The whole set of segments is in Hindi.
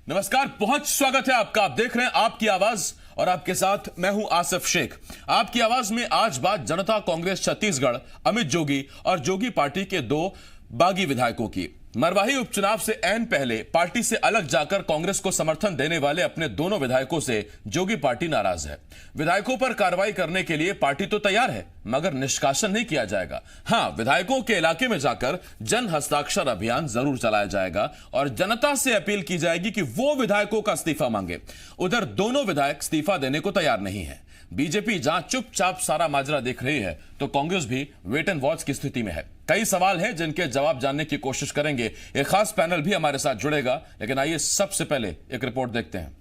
नमस्कार, बहुत स्वागत है आपका। आप देख रहे हैं आपकी आवाज और आपके साथ मैं हूं आसिफ शेख। आपकी आवाज में आज बात जनता कांग्रेस छत्तीसगढ़ अमित जोगी और जोगी पार्टी के दो बागी विधायकों की। मरवाही उपचुनाव से ऐन पहले पार्टी से अलग जाकर कांग्रेस को समर्थन देने वाले अपने दोनों विधायकों से जोगी पार्टी नाराज है। विधायकों पर कार्रवाई करने के लिए पार्टी तो तैयार है, मगर निष्कासन नहीं किया जाएगा। हां, विधायकों के इलाके में जाकर जन हस्ताक्षर अभियान जरूर चलाया जाएगा और जनता से अपील की जाएगी कि वो विधायकों का इस्तीफा मांगे। उधर दोनों विधायक इस्तीफा देने को तैयार नहीं है। बीजेपी जहां चुपचाप सारा माजरा देख रही है, तो कांग्रेस भी वेट एंड वॉच की स्थिति में है। कई सवाल हैं जिनके जवाब जानने की कोशिश करेंगे। एक खास पैनल भी हमारे साथ जुड़ेगा, लेकिन आइए सबसे पहले एक रिपोर्ट देखते हैं।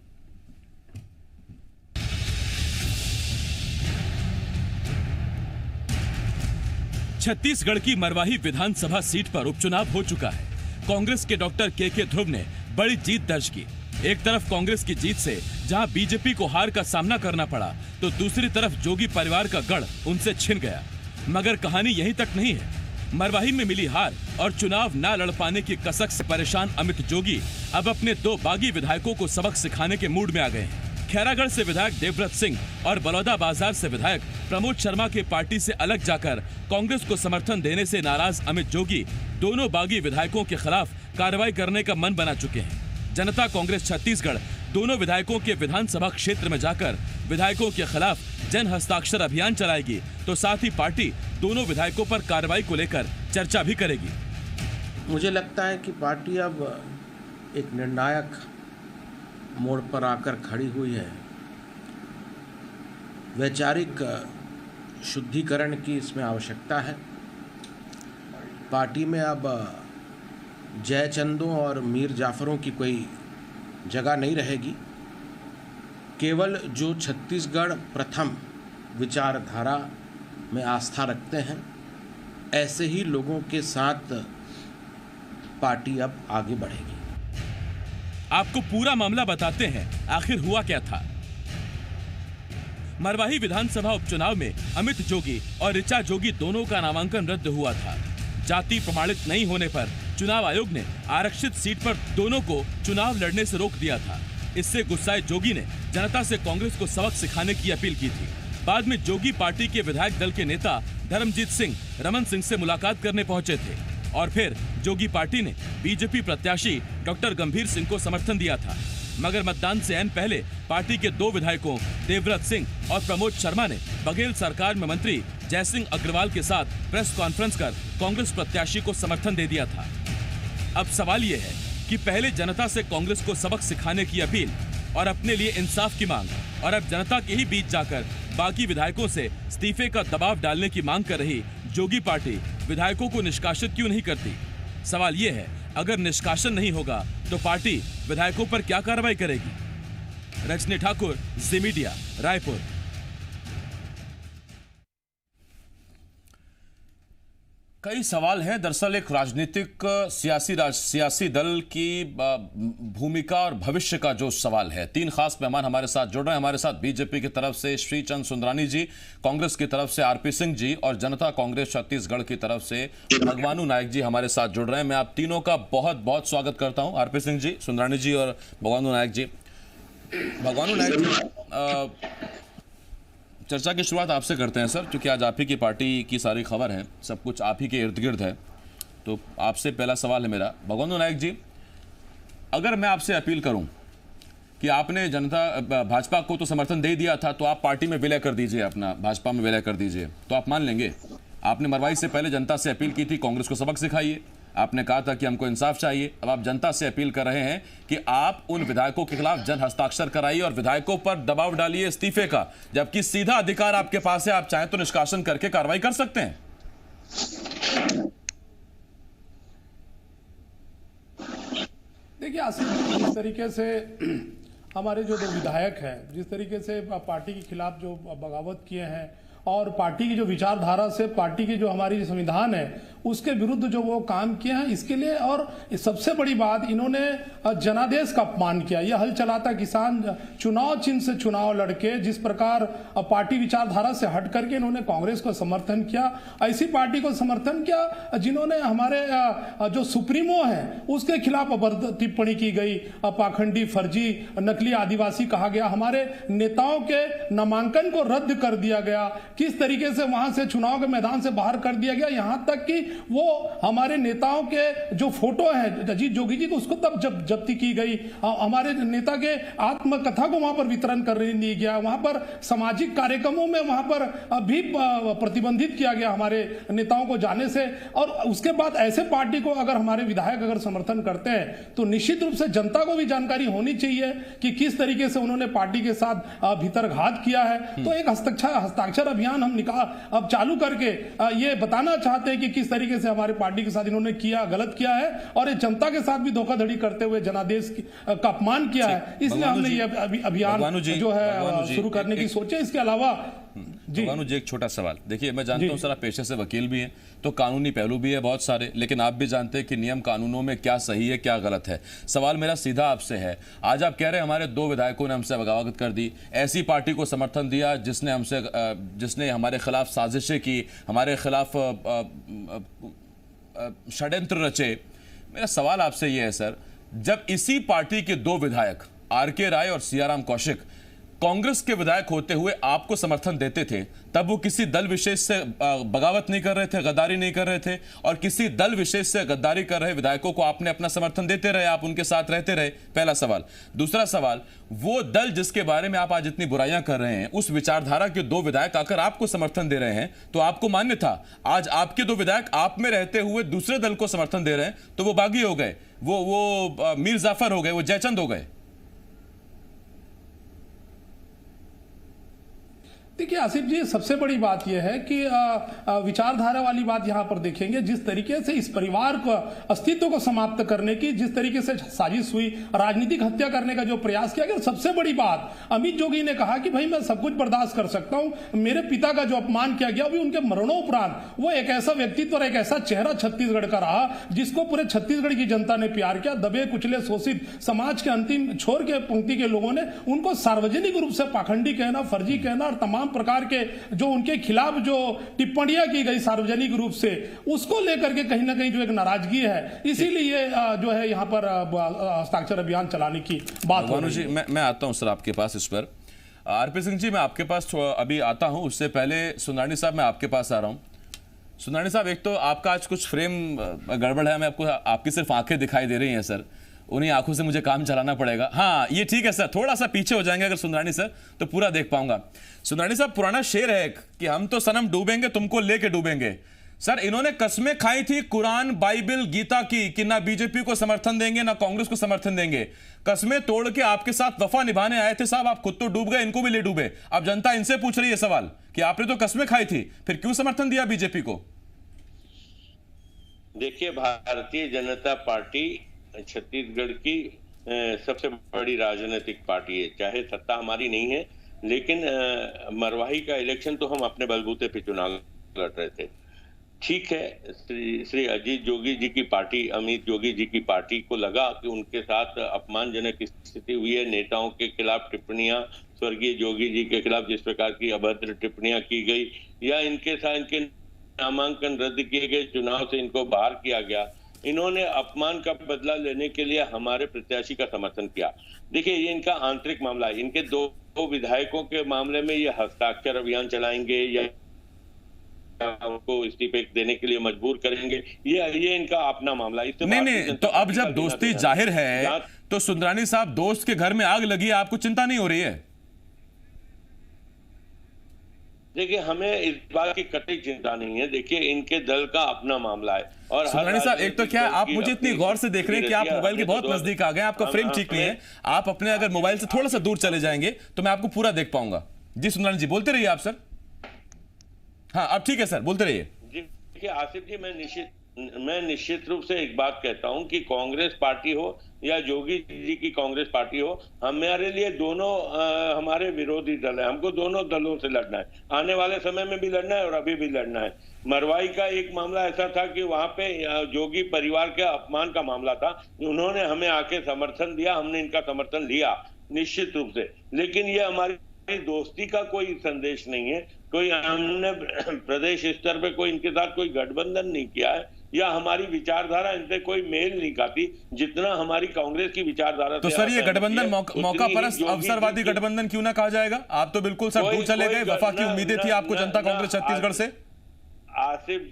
छत्तीसगढ़ की मरवाही विधानसभा सीट पर उपचुनाव हो चुका है। कांग्रेस के डॉक्टर के ध्रुव ने बड़ी जीत दर्ज की। एक तरफ कांग्रेस की जीत से जहां बीजेपी को हार का सामना करना पड़ा, तो दूसरी तरफ जोगी परिवार का गढ़ उनसे छिन गया। मगर कहानी यहीं तक नहीं है। मरवाही में मिली हार और चुनाव न लड़ पाने की कसक से परेशान अमित जोगी अब अपने दो बागी विधायकों को सबक सिखाने के मूड में आ गए हैं। खैरागढ़ से विधायक देवव्रत सिंह और बलौदाबाजार से विधायक प्रमोद शर्मा के पार्टी से अलग जाकर कांग्रेस को समर्थन देने से नाराज अमित जोगी दोनों बागी विधायकों के खिलाफ कार्रवाई करने का मन बना चुके हैं। जनता कांग्रेस छत्तीसगढ़ दोनों विधायकों के विधानसभा क्षेत्र में जाकर विधायकों के खिलाफ जन हस्ताक्षर अभियान चलाएगी, तो साथ ही पार्टी दोनों विधायकों पर कार्रवाई को लेकर चर्चा भी करेगी। मुझे लगता है कि पार्टी अब एक निर्णायक मोड़ पर आकर खड़ी हुई है। वैचारिक शुद्धिकरण की इसमें आवश्यकता है। पार्टी में अब जयचंदों और मीर जाफरों की कोई जगह नहीं रहेगी। केवल जो छत्तीसगढ़ प्रथम विचारधारा में आस्था रखते हैं, ऐसे ही लोगों के साथ पार्टी अब आगे बढ़ेगी। आपको पूरा मामला बताते हैं, आखिर हुआ क्या था। मरवाही विधानसभा उपचुनाव में अमित जोगी और ऋचा जोगी दोनों का नामांकन रद्द हुआ था। जाति प्रमाणित नहीं होने पर चुनाव आयोग ने आरक्षित सीट पर दोनों को चुनाव लड़ने से रोक दिया था। इससे गुस्साए जोगी ने जनता से कांग्रेस को सबक सिखाने की अपील की थी। बाद में जोगी पार्टी के विधायक दल के नेता धर्मजीत सिंह रमन सिंह से मुलाकात करने पहुंचे थे और फिर जोगी पार्टी ने बीजेपी प्रत्याशी डॉक्टर गंभीर सिंह को समर्थन दिया था। मगर मतदान से ऐन पहले पार्टी के दो विधायकों देवव्रत सिंह और प्रमोद शर्मा ने बघेल सरकार में मंत्री जयसिंह अग्रवाल के साथ प्रेस कॉन्फ्रेंस कर कांग्रेस प्रत्याशी को समर्थन दे दिया था। अब सवाल यह है कि पहले जनता से कांग्रेस को सबक सिखाने की अपील और अपने लिए इंसाफ की मांग, और अब जनता के ही बीच जाकर बाकी विधायकों से इस्तीफे का दबाव डालने की मांग कर रही जोगी पार्टी विधायकों को निष्कासित क्यों नहीं करती। सवाल यह है, अगर निष्कासन नहीं होगा तो पार्टी विधायकों पर क्या कार्रवाई करेगी। रजनी ठाकुर, जी मीडिया, रायपुर। कई सवाल हैं। दरअसल एक राजनीतिक सियासी दल की भूमिका और भविष्य का जो सवाल है। तीन खास मेहमान हमारे साथ जुड़ रहे हैं। हमारे साथ बीजेपी की तरफ से श्रीचंद सुंदरानी जी, कांग्रेस की तरफ से आरपी सिंह जी और जनता कांग्रेस छत्तीसगढ़ की तरफ से भगवानू नायक जी हमारे साथ जुड़ रहे हैं। मैं आप तीनों का बहुत बहुत स्वागत करता हूं। आरपी सिंह जी, सुंदरानी जी और भगवानू नायक जी। भगवानू नायक जी, चर्चा की शुरुआत आपसे करते हैं सर, क्योंकि आज आप ही की पार्टी की सारी खबर है, सब कुछ आप ही के इर्द गिर्द है। तो आपसे पहला सवाल है मेरा, भगवानू नायक जी, अगर मैं आपसे अपील करूं कि आपने भाजपा को तो समर्थन दे दिया था, तो आप पार्टी में विलय कर दीजिए, अपना भाजपा में विलय कर दीजिए, तो आप मान लेंगे? आपने मरवाई से पहले जनता से अपील की थी कांग्रेस को सबक सिखाइए, आपने कहा था कि हमको इंसाफ चाहिए। अब आप जनता से अपील कर रहे हैं कि आप उन विधायकों के खिलाफ जन हस्ताक्षर कराइए और विधायकों पर दबाव डालिए इस्तीफे का, जबकि सीधा अधिकार आपके पास है, आप चाहें तो निष्कासन करके कार्रवाई कर सकते हैं। देखिए आसिफ, जिस तरीके से हमारे जो दो विधायक हैं, जिस तरीके से पार्टी के खिलाफ जो बगावत किए हैं और पार्टी की जो विचारधारा से पार्टी की जो हमारी संविधान है उसके विरुद्ध जो वो काम किए हैं इसके लिए। और सबसे बड़ी बात, इन्होंने जनादेश का अपमान किया। यह हल चलाता किसान चुनाव चिन्ह से चुनाव लड़के जिस प्रकार पार्टी विचारधारा से हट करके इन्होंने कांग्रेस को समर्थन किया, ऐसी पार्टी को समर्थन किया जिन्होंने हमारे जो सुप्रीमो है उसके खिलाफ टिप्पणी की गई, पाखंडी, फर्जी, नकली आदिवासी कहा गया, हमारे नेताओं के नामांकन को रद्द कर दिया गया, किस तरीके से वहां से चुनाव के मैदान से बाहर कर दिया गया, यहां तक कि वो हमारे नेताओं के जो फोटो है अजीत जोगी जी को उसको तब जब्ती की गई, हमारे नेता के आत्मकथा को वहां पर वितरण करने नहीं गया, वहां पर सामाजिक कार्यक्रमों में वहां पर भी प्रतिबंधित किया गया हमारे नेताओं को जाने से। और उसके बाद ऐसे पार्टी को अगर हमारे विधायक अगर समर्थन करते हैं तो निश्चित रूप से जनता को भी जानकारी होनी चाहिए कि किस तरीके से उन्होंने पार्टी के साथ भीतरघात किया है। तो एक हस्ताक्षर अभियान हम अब चालू करके ये बताना चाहते हैं कि किस तरीके से हमारे पार्टी के साथ इन्होंने किया, गलत किया है और ये जनता के साथ भी धोखाधड़ी करते हुए जनादेश का अपमान किया है। इसलिए हमने ये अभियान जो है शुरू करने की सोचे। इसके अलावा भगवानू जी, एक छोटा सवाल। देखिए, मैं जानता हूं सर आप पेशे से वकील भी हैं, तो कानूनी पहलू भी है बहुत सारे, लेकिन आप भी जानते हैं कि नियम कानूनों में क्या सही है क्या गलत है। सवाल मेरा सीधा आपसे है, आज आप कह रहे हैं हमारे 2 विधायकों ने हमसे बगावत कर दी, ऐसी पार्टी को समर्थन दिया जिसने हमारे खिलाफ साजिशें की, हमारे खिलाफ षड्यंत्र रचे। मेरा सवाल आपसे यह है सर, जब इसी पार्टी के 2 विधायक आर.के. राय और सियाराम कौशिक कांग्रेस के विधायक होते हुए आपको समर्थन देते थे, तब वो किसी दल विशेष से बगावत नहीं कर रहे थे, गद्दारी नहीं कर रहे थे, और किसी दल विशेष से गद्दारी कर रहे विधायकों को आपने अपना समर्थन देते रहे, आप उनके साथ रहते रहे। पहला सवाल। दूसरा सवाल, वो दल जिसके बारे में आप आज इतनी बुराइयां कर रहे हैं, उस विचारधारा के 2 विधायक आकर आपको समर्थन दे रहे हैं, तो आपको मान्य था। आज आपके 2 विधायक आप में रहते हुए दूसरे दल को समर्थन दे रहे हैं, तो वो बागी हो गए, वो मीर जाफर हो गए, वो जयचंद हो गए। देखिए आसिफ जी, सबसे बड़ी बात यह है कि विचारधारा वाली बात यहां पर देखेंगे, जिस तरीके से इस परिवार को अस्तित्व को समाप्त करने की जिस तरीके से साजिश हुई, राजनीतिक हत्या करने का जो प्रयास किया गया। सबसे बड़ी बात, अमित जोगी ने कहा कि भाई मैं सब कुछ बर्दाश्त कर सकता हूं, मेरे पिता का जो अपमान किया गया, अभी उनके मरणोपरांत वो एक ऐसा व्यक्तित्व और एक ऐसा चेहरा छत्तीसगढ़ का रहा जिसको पूरे छत्तीसगढ़ की जनता ने प्यार किया। दबे कुचले शोषित समाज के अंतिम छोर के पंक्ति के लोगों ने उनको सार्वजनिक रूप से पाखंडी कहना, फर्जी कहना और तमाम प्रकार के जो उनके खिलाफ जो टिप्पणियां की गई सार्वजनिक रूप से, उसको लेकर के कहीं ना कहीं जो एक नाराजगी है, इसीलिए जो है यहां पर हस्ताक्षर अभियान चलाने की बात हो रही है। मैं आता हूं सर आपके पास इस पर। आर.पी. सिंह जी, मैं आपके पास अभी आता हूं, उससे पहले सुंदरानी साहब मैं आपके पास आ रहा हूं। सुंदरानी साहब, एक तो आपका आज कुछ फ्रेम गड़बड़ है, मैं आपकी सिर्फ आंखें दिखाई दे रही हैं सर, उन्हीं आंखों से मुझे काम चलाना पड़ेगा। हाँ, ये ठीक है सर, थोड़ा सा पीछे हो जाएंगे अगर सुंदरानी सर, तो पूरा देख पाऊंगा। सुंदरानी साहब, पुराना शेर है कि हम तो सनम डूबेंगे तुमको लेके डूबेंगे। सर, इन्होंने कस्में खाई थी कुरान, बाइबल, गीता की कि ना बीजेपी को समर्थन देंगे ना कांग्रेस को समर्थन देंगे। कस्में तोड़ के आपके साथ वफा निभाने आए थे साहब, आप खुद तो डूब गए, इनको भी ले डूबे। अब जनता इनसे पूछ रही है सवाल कि आपने तो कस्में खाई थी, फिर क्यों समर्थन दिया बीजेपी को? देखिए, भारतीय जनता पार्टी छत्तीसगढ़ की सबसे बड़ी राजनीतिक पार्टी है। चाहे सत्ता हमारी नहीं है, लेकिन मरवाही का इलेक्शन तो हम अपने बलबूते पे चुनाव लड़ रहे थे। ठीक है, श्री अजीत जोगी जी की पार्टी, अमित जोगी जी की पार्टी को लगा कि उनके साथ अपमानजनक स्थिति हुई है, नेताओं के खिलाफ टिप्पणियां, स्वर्गीय जोगी जी के खिलाफ जिस प्रकार की अभद्र टिप्पणियां की गई, या इनके साथ इनके नामांकन रद्द किए गए, चुनाव से इनको बाहर किया गया, इन्होंने अपमान का बदला लेने के लिए हमारे प्रत्याशी का समर्थन किया। देखिए, ये इनका आंतरिक मामला है। इनके 2 विधायकों के मामले में ये हस्ताक्षर अभियान चलाएंगे या उनको इस्तीफे देने के लिए मजबूर करेंगे, ये इनका अपना मामला है। नहीं, तो अब जब दोस्ती जाहिर है तो सुंदरानी साहब, दोस्त के घर में आग लगी, आपको चिंता नहीं हो रही है? देखिए, हमें इस बात की कतई चिंता नहीं है। देखिए, इनके दल का अपना मामला है। और सुंदरानी साहब, एक तो क्या आप मुझे इतनी गौर से देख रहे हैं कि आप मोबाइल के बहुत नजदीक आ गए, आपका फ्रेम ठीक नहीं है। आप अपने अगर मोबाइल से थोड़ा सा दूर चले जाएंगे तो मैं आपको पूरा देख पाऊंगा। जी सुंदरानी जी, बोलते रहिए आप सर। हाँ, अब ठीक है सर, बोलते रहिए। देखिए आसिफ जी, मैं मैं निश्चित रूप से एक बात कहता हूं कि कांग्रेस पार्टी हो या योगी जी की कांग्रेस पार्टी हो, हमारे लिए दोनों हमारे विरोधी दल है। हमको दोनों दलों से लड़ना है, आने वाले समय में भी लड़ना है और अभी भी लड़ना है। मरवाई का एक मामला ऐसा था कि वहां पे जोगी परिवार के अपमान का मामला था, उन्होंने हमें आके समर्थन दिया, हमने इनका समर्थन लिया निश्चित रूप से। लेकिन ये हमारी दोस्ती का कोई संदेश नहीं है, कोई हमने प्रदेश स्तर पे कोई इनके साथ कोई गठबंधन नहीं किया है, या हमारी विचारधारा इनसे कोई मेल नहीं खाती जितना हमारी कांग्रेस की विचारधारा। तो सर ये गठबंधन मौका परस्त अवसरवादी गठबंधन क्यों ना कहा जाएगा? आप तो बिल्कुल सर दूर चले गए, वफा की उम्मीदें थी आपको जनता कांग्रेस छत्तीसगढ़ से। आसिफ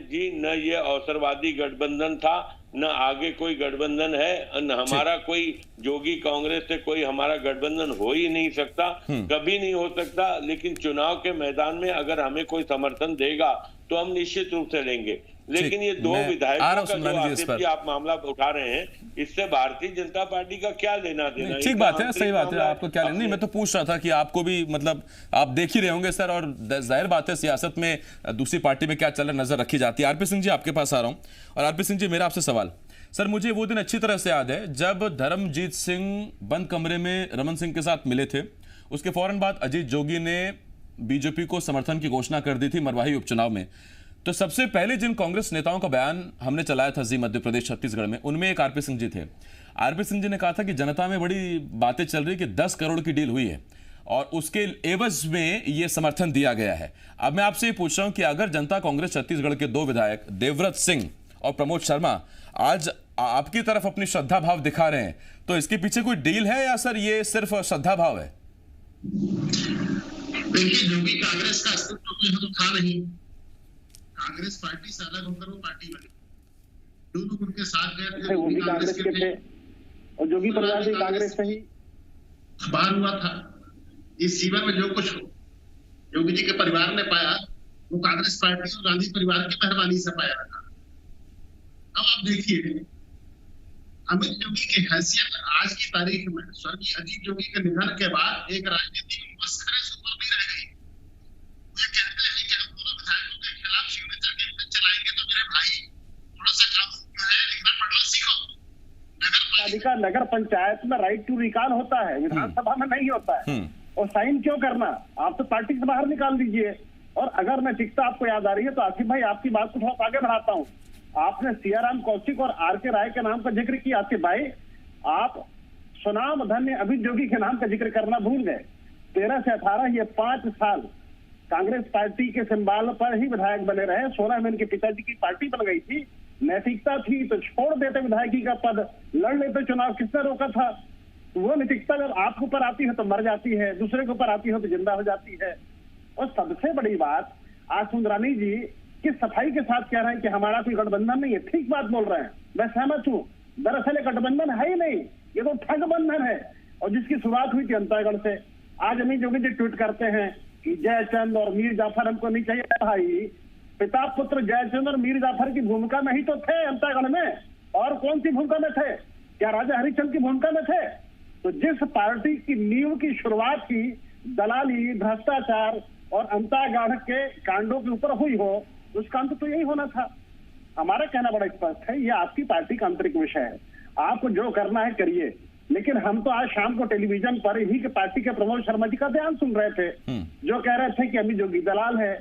जी, न ये अवसरवादी गठबंधन था, न आगे कोई गठबंधन है, न हमारा कोई जोगी कांग्रेस से कोई हमारा गठबंधन हो ही नहीं सकता, कभी नहीं हो सकता। लेकिन चुनाव के मैदान में अगर हमें कोई समर्थन देगा तो हम निश्चित रूप से लेंगे। लेकिन ये दो विधायकों का जो आसिफ जी आप मामला उठा रहे हैं, इससे भारतीय जनता पार्टी का क्या लेना देना? ठीक बात है, सही बात है, आपको क्या लेना? नहीं, मैं तो पूछ रहा था कि आपको भी मतलब आप देख ही रहे होंगे सर, और जाहिर बात है सियासत में दूसरी पार्टी में क्या चल रहा है नजर रखी जाती है। आरपी सिंह जी आपके पास आ रहा हूं, और आरपी सिंह जी मेरा आपसे सवाल, सर मुझे वो दिन अच्छी तरह से याद है जब धर्मजीत सिंह बंद कमरे में रमन सिंह के साथ मिले थे। उसके फौरन बाद अजीत जोगी ने बीजेपी को समर्थन की घोषणा कर दी थी मरवाही उपचुनाव में। तो सबसे पहले जिन कांग्रेस नेताओं का बयान हमने चलाया था जी मध्य प्रदेश छत्तीसगढ़ में, उनमें एक आरपी सिंह जी थे। आरपी सिंह जी ने कहा था कि जनता में बड़ी बातें चल रही कि 10 करोड़ की डील हुई है और उसके एवज में ये समर्थन दिया गया है। अब मैं आपसे ये पूछ रहा हूं कि अगर जनता कांग्रेस छत्तीसगढ़ के 2 विधायक देवव्रत सिंह और प्रमोद शर्मा आज आपकी तरफ अपनी श्रद्धा भाव दिखा रहे हैं, तो इसके पीछे कोई डील है या सर ये सिर्फ श्रद्धा भाव है? देखिए, जो भी कांग्रेस का अस्तित्व तो था नहीं, कांग्रेस पार्टी से अलग होकर वो पार्टी बनी, जो लोग उनके साथ गए थे वो भी कांग्रेस के थे, और जोगी परिवार भी कांग्रेस से ही बाहर हुआ था। इस जीवन में जो कुछ योगी जी के परिवार ने पाया वो कांग्रेस पार्टी और गांधी परिवार की मेहरबानी से पाया था। अब आप देखिए, अमित जोगी की हैसियत आज की तारीख में स्वर्गीय अजीत जोगी के निधन के बाद एक राजनीतिक मसखरे से ऊपर भी रह गई। वे कहते हैं कि हम दोनों विधायकों के खिलाफ सिग्नेचर कैंपेन चलाएंगे, तो मेरे भाई थोड़ा सा कानून है लिखना पढ़ना सीखो। नगर पंचायत में राइट टू रिकॉल होता है, विधानसभा में नहीं होता है। और साइन क्यों करना? आप तो पार्टी से बाहर निकाल दीजिए। और अगर नैतिकता आपको याद आ रही है तो आसिफ भाई आपकी बात को थोड़ा आगे बढ़ाता हूँ। आपने सियाराम कौशिक और आर.के. राय के नाम का जिक्र किया। आसिफ भाई, आप सुनाम धन्य अभित जोगी के नाम का जिक्र करना भूल गए। 13 से 18 ये 5 साल कांग्रेस पार्टी के सिंबल पर ही विधायक बने रहे। 16 में इनके पिताजी की पार्टी बन गई थी। नैतिकता थी तो छोड़ देते विधायकी का पद, लड़ लेते चुनाव। किसने रोका था? वो नैतिकता जब आपके ऊपर आती है तो मर जाती है, दूसरे के ऊपर आती है तो जिंदा हो जाती है। और सबसे बड़ी बात, आज सुंदरानी जी किस सफाई के साथ कह रहे हैं कि हमारा कोई गठबंधन नहीं है। ठीक बात बोल रहे हैं, मैं सहमत हूँ। दरअसल गठबंधन है ही नहीं, ये तो ठगबंधन है, और जिसकी शुरुआत हुई थी अंतागढ़ से। आज अमित जोगी जी ट्वीट करते हैं कि जयचंद और मीर जाफर हमको नहीं चाहिए। भाई, पिता पुत्र जयचंद और मीर जाफर की भूमिका में ही तो थे अंतागढ़ में, और कौन सी भूमिका में थे? क्या राजा हरिश्चंद्र की भूमिका में थे? तो जिस पार्टी की नींव की शुरुआत की दलाली, भ्रष्टाचार और अंतागढ़ के कांडों के ऊपर हुई हो, उसका अंत तो यही होना था। हमारा कहना बड़ा स्पष्ट है, ये आपकी पार्टी का आंतरिक विषय है, आपको जो करना है करिए। लेकिन हम तो आज शाम को टेलीविजन पर इन्हीं के पार्टी के प्रमोद शर्मा जी का बयान सुन रहे थे, जो कह रहे थे कि अमित जोगी दलाल है।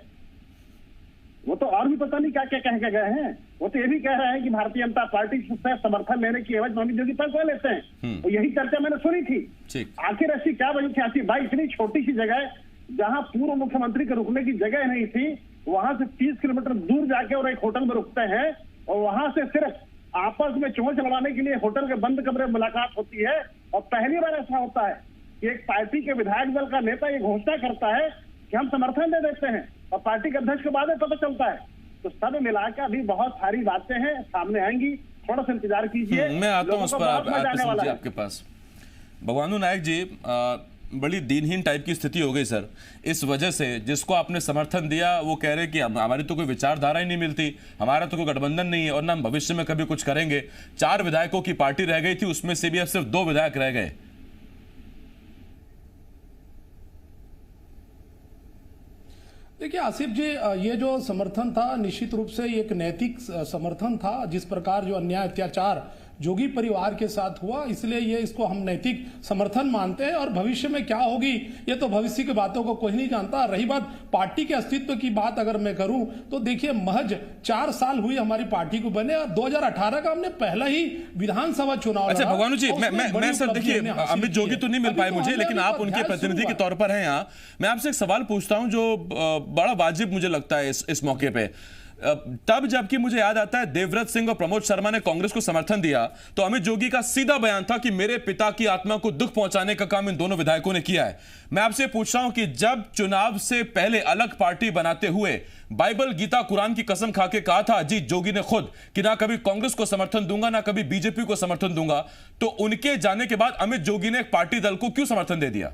वो तो और भी पता नहीं क्या क्या कह के गए हैं। वो तो ये भी कह रहे हैं कि भारतीय जनता पार्टी से समर्थन लेने की एवज में अमित जोगी पैसा लेते हैं। तो यही चर्चा मैंने सुनी थी। आखिर ऐसी क्या वजह थी आसिफ भाई? इतनी छोटी सी जगह जहां पूर्व मुख्यमंत्री के रुकने की जगह नहीं थी, वहां से 30 किलोमीटर दूर जाके और एक होटल में रुकते हैं, और वहां से सिर्फ आपस में चोंच लड़ाने के लिए होटल के बंद कमरे में मुलाकात होती है। और पहली बार ऐसा होता है कि एक पार्टी के विधायक दल का नेता ये घोषणा करता है कि हम समर्थन दे देते हैं, और पार्टी के अध्यक्ष के बाद पता चलता है। तो सब मिलाकर अभी बहुत सारी बातें हैं, सामने आएंगी, थोड़ा सा इंतजार कीजिए। मैं आता हूं उस पर आपके पास। भगवानू नायक जी, बड़ी दीनहीन टाइप की स्थिति हो गई सर, इस वजह से जिसको आपने समर्थन दिया वो कह रहे कि हमारी तो कोई विचारधारा ही नहीं मिलती, हमारा तो कोई गठबंधन नहीं है, और ना हम भविष्य में कभी कुछ करेंगे। 4 विधायकों की पार्टी रह गई थी, उसमें से भी अब सिर्फ 2 विधायक रह गए। देखिए आसिफ जी, ये जो समर्थन था निश्चित रूप से एक नैतिक समर्थन था। जिस प्रकार जो अन्याय अत्याचार जोगी परिवार के साथ हुआ, इसलिए ये इसको हम नैतिक समर्थन मानते हैं। और भविष्य में क्या होगी ये तो भविष्य की बातों को कोई नहीं जानता। रही बात पार्टी के अस्तित्व की बात अगर मैं करूं तो देखिए महज 4 साल हुई हमारी पार्टी को बने और 2018 का हमने पहला ही विधानसभा चुनाव। अच्छा भगवानू जी, मैं सर देखिए अमित जोगी तो नहीं मिल पाए मुझे, लेकिन आप उनके प्रतिनिधि के तौर पर हैं यहाँ। मैं आपसे एक सवाल पूछता हूं जो बड़ा वाजिब मुझे लगता है इस मौके पे। तब जबकि मुझे याद आता है देवव्रत सिंह और प्रमोद शर्मा ने कांग्रेस को समर्थन दिया तो अमित जोगी का सीधा बयान था कि मेरे पिता की आत्मा को दुख पहुंचाने का काम इन दोनों विधायकों ने किया है। मैं आपसे पूछ रहा हूं कि जब चुनाव से पहले अलग पार्टी बनाते हुए बाइबल गीता कुरान की कसम खा के कहा था अजीत जोगी ने खुद कि ना कभी कांग्रेस को समर्थन दूंगा ना कभी बीजेपी को समर्थन दूंगा, तो उनके जाने के बाद अमित जोगी ने एक पार्टी दल को क्यों समर्थन दे दिया?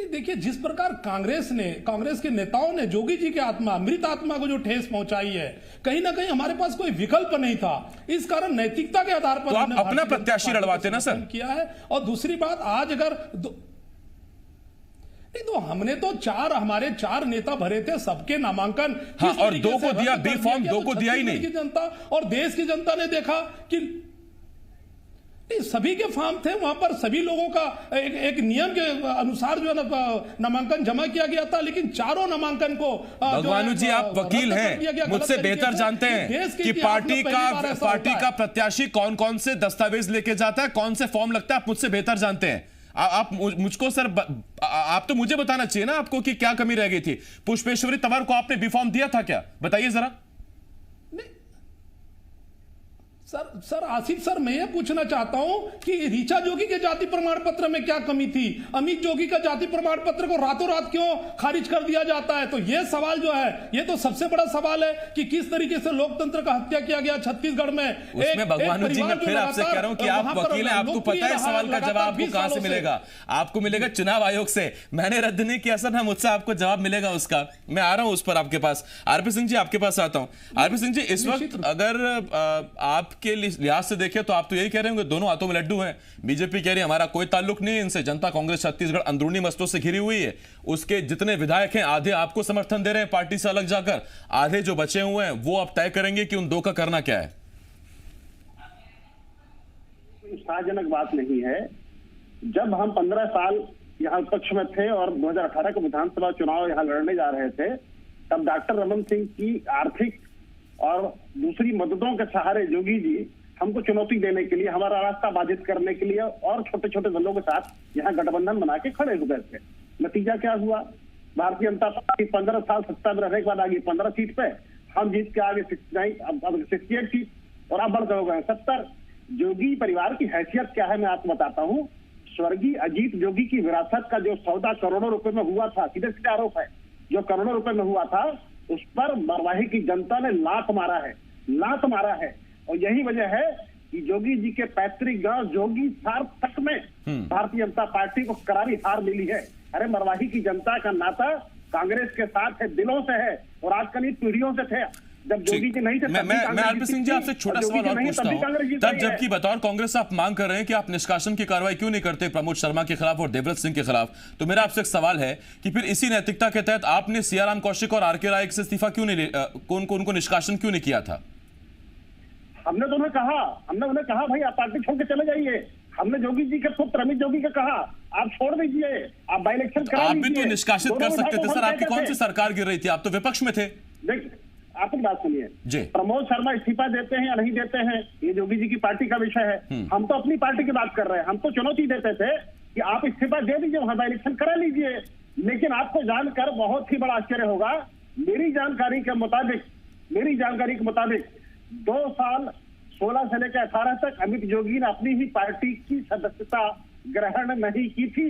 देखिए जिस प्रकार कांग्रेस के नेताओं ने जोगी जी की आत्मा, मृत आत्मा को जो ठेस पहुंचाई है, कहीं ना कहीं हमारे पास कोई विकल्प नहीं था। इस कारण नैतिकता के आधार पर तो आप अपना प्रत्याशी लड़वाते ना सर किया है। और दूसरी बात, आज अगर नहीं तो हमने तो हमारे 4 नेता भरे थे, सबके नामांकन हाँ, और 2 को दिया बी फॉर्म, 2 को दिया ही नहीं। जनता और देश की जनता ने देखा कि सभी के फॉर्म थे, वहां पर सभी लोगों का एक नियम के अनुसार जो है ना नामांकन जमा किया गया था, लेकिन चारों नामांकन को भगवानू जी आप वकील हैं, मुझसे बेहतर जानते हैं कि पार्टी का प्रत्याशी कौन कौन से दस्तावेज लेके जाता है, कौन से फॉर्म लगता है, आप मुझसे बेहतर जानते हैं। आप मुझको सर आप तो मुझे बताना चाहिए ना आपको कि क्या कमी रह गई थी। पुष्पेश्वरी तंवर को आपने बी फॉर्म दिया था क्या, बताइए जरा। सर आसिफ सर, मैं ये पूछना चाहता हूं कि ऋचा जोगी के जाति प्रमाण पत्र में क्या कमी थी? अमित जोगी का जाति प्रमाण पत्र को रातों रात क्यों खारिज कर दिया जाता है? तो ये सवाल जो है, ये तो सबसे बड़ा सवाल है कि किस तरीके से लोकतंत्र का हत्या किया गया छत्तीसगढ़ में। उसमें भगवान जी, मैं फिर आपसे कह रहा हूं कि आप वकील हैं, आपको पता है सवाल का जवाब आपको कहां से मिलेगा? आपको मिलेगा चुनाव आयोग से। मैंने रद्द नहीं किया सर, ना मुझसे आपको जवाब मिलेगा उसका। मैं आ रहा हूं उस पर आपके पास। आरपी सिंह जी आपके पास आता हूं। आरपी सिंह जी, इस वक्त अगर आपके लिहाज से देखें तो आप तो यही कह रहे होंगे दोनों हाथों में लड्डू हैं। बीजेपी कह रही है हमारा कोई ताल्लुक नहीं है इनसे, जनता कांग्रेस छत्तीसगढ़ अंदरूनी मसलों से घिरी हुई है। उसके जितने विधायक हैं आधे आपको समर्थन दे रहे हैं पार्टी से अलग जाकर, आधे जो बचे हुए हैं वो अब तय करेंगे कि उन 2 का करना क्या है। उत्साहजनक बात नहीं है। जब हम 15 साल यहाँ विपक्ष में थे और 2018 के विधानसभा चुनाव यहाँ लड़ने जा रहे थे, तब डॉक्टर रमन सिंह की आर्थिक और दूसरी मददों के सहारे जोगी जी हमको चुनौती देने के लिए, हमारा रास्ता बाधित करने के लिए और छोटे छोटे दलों के साथ यहाँ गठबंधन बना के खड़े हो गए थे। नतीजा क्या हुआ? भारतीय जनता पार्टी 15 साल सत्ता में रहने के बाद आ गई 15 सीट पे, हम जीत के आगे 68 सीट और अब बढ़ गए 70। जोगी परिवार की हैसियत क्या है मैं आपको बताता हूँ। स्वर्गीय अजीत जोगी की विरासत का जो सौदा करोड़ों रुपए में हुआ था, सीधे सीधे आरोप है, जो करोड़ों रुपए में हुआ था उस पर मरवाही की जनता ने लात मारा है। और यही वजह है कि जोगी जी के पैतृक गांव जोगी सार तक में भारतीय जनता पार्टी को करारी हार मिली है। अरे मरवाही की जनता का नाता कांग्रेस के साथ है, दिलों से है, और आज करीब पीढ़ियों से थे। जब जोगी जी नहीं थे, मैं आरपी सिंह जी आपसे छोटा सवाल और पूछता हूं। तब जबकि बतौर कांग्रेस आप मांग कर रहे हैं कि आप निष्कासन की कार्रवाई क्यों नहीं करते प्रमोद शर्मा के खिलाफ और देवव्रत सिंह के खिलाफ, तो मेरा आपसे एक सवाल है कि फिर इसी नैतिकता के तहत आपने सियाराम कौशिक और आरके राय से इस्तीफा क्यों नहीं, उनको निष्कासन क्यों नहीं किया था? हमने तो उन्हें कहा भाई आप पार्टी छोड़ के चले जाइए। हमने जोगी जी के पुत्र अमित जोगी को कहा आप छोड़ दीजिए, आप बाई इलेक्शन करा लीजिए। आप भी तो निष्कासित कर सकते थे सर, आपकी कौन सी सरकार गिर रही थी? आप तो विपक्ष में थे। देख आपकी बात सुनिए, प्रमोद शर्मा इस्तीफा देते हैं या नहीं देते हैं ये जोगी जी की पार्टी का विषय है। हम तो अपनी पार्टी की बात कर रहे हैं। हम तो चुनौती देते थे कि आप इस्तीफा दे दीजिए, वहां बाई इलेक्शन करा लीजिए। लेकिन आपको जानकर बहुत ही बड़ा आश्चर्य होगा, मेरी जानकारी के मुताबिक 2 साल 16 से लेकर 18 तक अमित जोगी ने अपनी ही पार्टी की सदस्यता ग्रहण नहीं की थी।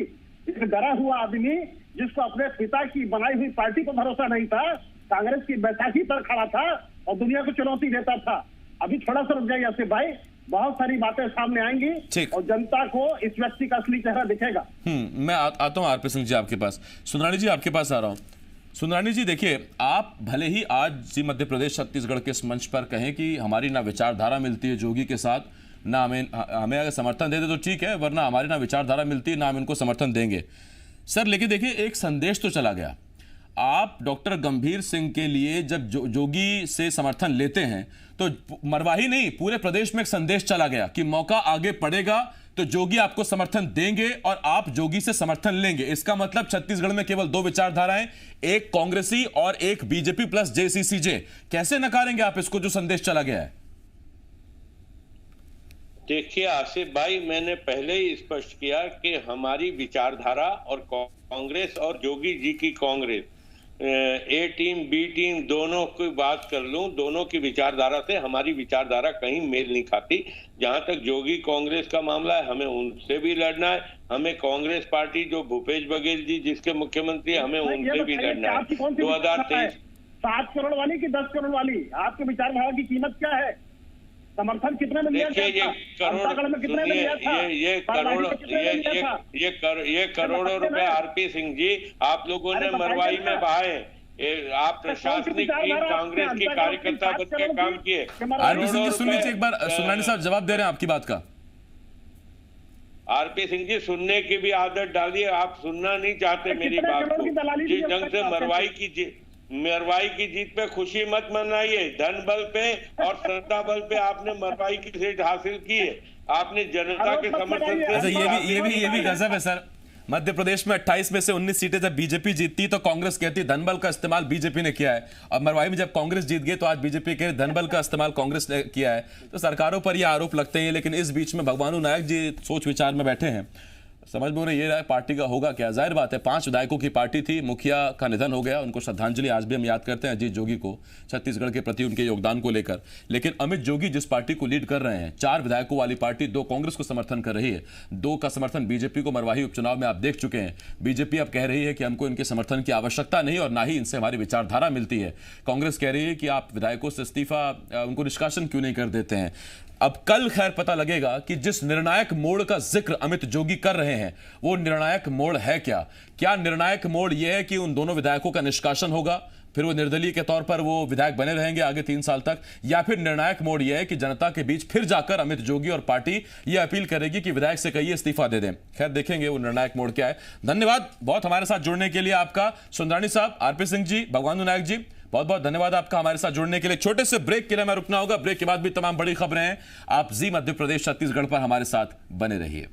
एक डरा हुआ आदमी जिसको अपने पिता की बनाई हुई पार्टी पर भरोसा नहीं था, कांग्रेस की बैसाखी पर खड़ा था और दुनिया को चुनौती देता था। अभी थोड़ा सा रुक जाइए आसिफ भाई, बहुत सारी बातें सामने आएंगी और जनता को इस व्यक्ति का असली चेहरा दिखेगा। मैं आता हूं आरपी सिंह जी आपके पास। सुंदरानी जी आपके पास आ रहा हूं। सुंदरानी जी देखिए, आप भले ही आज जी मध्य प्रदेश छत्तीसगढ़ के इस मंच पर कहें कि हमारी ना विचारधारा मिलती है जोगी के साथ, ना हमें अगर समर्थन दे दे तो ठीक है, वरना हमारी ना विचारधारा मिलती है ना हम इनको समर्थन देंगे, सर लेकिन देखिए एक संदेश तो चला गया। आप डॉक्टर गंभीर सिंह के लिए जब जोगी से समर्थन लेते हैं तो मरवाही नहीं पूरे प्रदेश में एक संदेश चला गया कि मौका आगे पड़ेगा तो जोगी आपको समर्थन देंगे और आप जोगी से समर्थन लेंगे। इसका मतलब छत्तीसगढ़ में केवल दो विचारधाराएं, एक कांग्रेसी और एक बीजेपी प्लस जेसीसीजे। कैसे नकारेंगे आप इसको जो संदेश चला गया है? देखिए आसिफ भाई, मैंने पहले ही स्पष्ट किया कि हमारी विचारधारा और कांग्रेस और जोगी जी की कांग्रेस, ए टीम बी टीम दोनों की बात कर लूं, दोनों की विचारधारा से हमारी विचारधारा कहीं मेल नहीं खाती। जहां तक जोगी कांग्रेस का मामला है, हमें उनसे भी लड़ना है। हमें कांग्रेस पार्टी जो भूपेश बघेल जी जिसके मुख्यमंत्री, हमें उनसे भी लड़ना है। 2023 7 करोड़ वाली कि 10 करोड़ वाली, आपके विचारधारा की कीमत क्या है? समर्थन कितने में लिया देखिए ये करोड़ों रुपए आरपी सिंह जी आप लोगों ने मरवाई में बहाए। आप प्रशासनिक टीम कांग्रेस की कार्यकर्ता बन के काम किए। आरपी सिंह जी सुन लीजिए एक बार, सुनानी साहब जवाब दे रहे हैं आपकी बात का। आरपी सिंह जी सुनने की भी आदत डालिए, आप सुनना नहीं चाहते मेरी बात को। जिस ढंग से मरवाई की जीत पे खुशी मत मनाइए। धन बल पे और श्रद्धा बल पे आपने मरवाई की सीट हासिल की है। आपने जनता के समर्थन से। ये भी गजब है सर। मध्य प्रदेश में 28 में से 19 सीटें जब बीजेपी जीतती तो कांग्रेस कहती धनबल का इस्तेमाल बीजेपी ने किया है, और मरवाई में जब कांग्रेस जीत गई तो आज बीजेपी कह धनबल का इस्तेमाल कांग्रेस ने किया है। तो सरकारों पर ये आरोप लगते हैं, लेकिन इस बीच में भगवानू नायक जी सोच विचार में बैठे हैं। समझ में ये रहा है पार्टी का होगा क्या। जाहिर बात है 5 विधायकों की पार्टी थी, मुखिया का निधन हो गया, उनको श्रद्धांजलि आज भी हम याद करते हैं अजीत जोगी को, छत्तीसगढ़ के प्रति उनके योगदान को लेकर। लेकिन अमित जोगी जिस पार्टी को लीड कर रहे हैं, 4 विधायकों वाली पार्टी 2 कांग्रेस को समर्थन कर रही है, 2 का समर्थन बीजेपी को मरवाही उपचुनाव में आप देख चुके हैं। बीजेपी अब कह रही है कि हमको इनके समर्थन की आवश्यकता नहीं और ना ही इनसे हमारी विचारधारा मिलती है। कांग्रेस कह रही है कि आप विधायकों से इस्तीफा, उनको निष्कासन क्यों नहीं कर देते हैं। अब कल खैर पता लगेगा कि जिस निर्णायक मोड़ का जिक्र अमित जोगी कर रहे हैं वो निर्णायक मोड़ है क्या निर्णायक मोड़ यह है कि उन दोनों विधायकों का निष्कासन होगा, फिर वो निर्दलीय के तौर पर वो विधायक बने रहेंगे आगे 3 साल तक, या फिर निर्णायक मोड़ यह है कि जनता के बीच फिर जाकर अमित जोगी और पार्टी ये अपील करेगी कि विधायक से कहिए इस्तीफा दे दें। खैर देखेंगे वो निर्णायक मोड़ क्या है। धन्यवाद बहुत हमारे साथ जुड़ने के लिए आपका, सुंदरानी साहब, आरपी सिंह जी, भगवानू नायक जी, बहुत बहुत धन्यवाद आपका हमारे साथ जुड़ने के लिए। छोटे से ब्रेक के लिए मैं रुकना होगा, ब्रेक के बाद भी तमाम बड़ी खबरें हैं। आप जी मध्य प्रदेश छत्तीसगढ़ पर हमारे साथ बने रहिए।